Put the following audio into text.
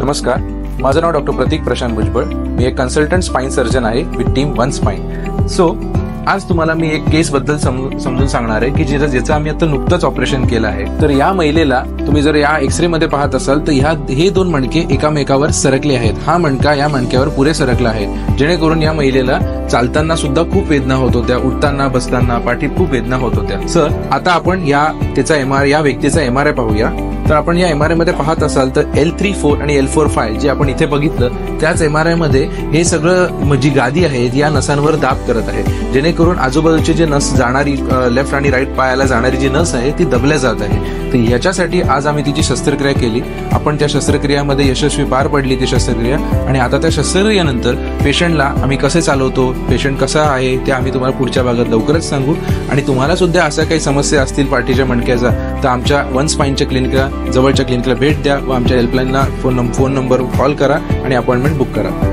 नमस्कार, माझं नाव डॉक्टर प्रतीक प्रशांत भुजबळ. मी एक कन्सल्टंट स्पाइन सर्जन आहे with team one spine. So आज तुम्हाला मी एक केस बद्दल समजून सांगणार आहे की ज्याचं आम्ही आता नुकतंच ऑपरेशन केलं आहे. तर या महिलेला तुम्ही जर या एक्सरे मध्ये पाहत असाल तर हे दोन मणके एकामेकावर सरकले आहेत. हा मणका या मणक्यावर पुरे सरकला आहे, जेणेकरून या महिलेला चालताना सुद्धा खूप वेदना होत होत्या, उठताना बसताना पाठीत खूप वेदना होत होत्या. सर, आता आपण या व्यक्तीचा MRI पाहूया. तर आपण या MRI मध्ये पाहत असाल तर L34 आणि L45 जे आपण इथे बघितलं त्याच MRI मध्ये हे सगळं जी गादी आहे या नसांवर दाब करत आहे, जेणेकरून आजूबाजूची जे नस जाणारी लेफ्ट आणि राईट पायाला जाणारी जी नस आहे ती दबल्या जात आहे. तर याच्यासाठी आज आम्ही तिची शस्त्रक्रिया केली. आपण त्या शस्त्रक्रियामध्ये यशस्वी पार पडली ती शस्त्रक्रिया. आणि आता त्या शस्त्रक्रियेनंतर पेशंटला आम्ही कसे चालवतो, पेशंट कसा आहे ते आम्ही तुम्हाला पुढच्या भागात लवकरच सांगू. आणि तुम्हाला सुद्धा अशा काही समस्या असतील पाठीच्या मणक्याचा तर आमच्या वन स्पाइनच्या क्लिनिकला जवळच्या क्लिनिकला भेट द्या व आमच्या हेल्पलाईनला फोन नंबर कॉल करा आणि अपॉइंटमेंट बुक करा.